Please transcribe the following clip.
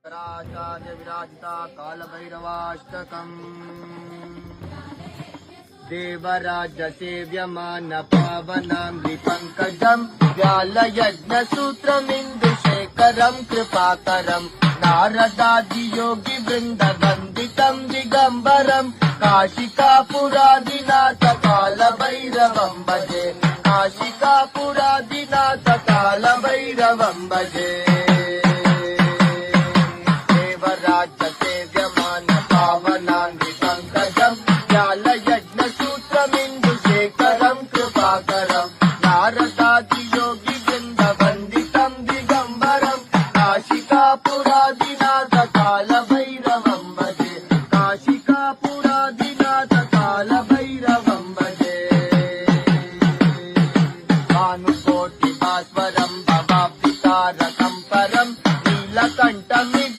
शंकराचार्य विराजिता कालभैरवाष्टकम् देवराज सेव्यमान पावनाङ्घ्रिपङ्कजम् व्यालयज्ञसूत्रमिन्दुशेखरम् कृपाकरम् नारदादियोगि वृन्दवन्दितम् दिगम्बरम् काशिकापुरादिनाथ कालभैरवम् भजे काशिकापुरादिनाथ कालभैरवम् भजे।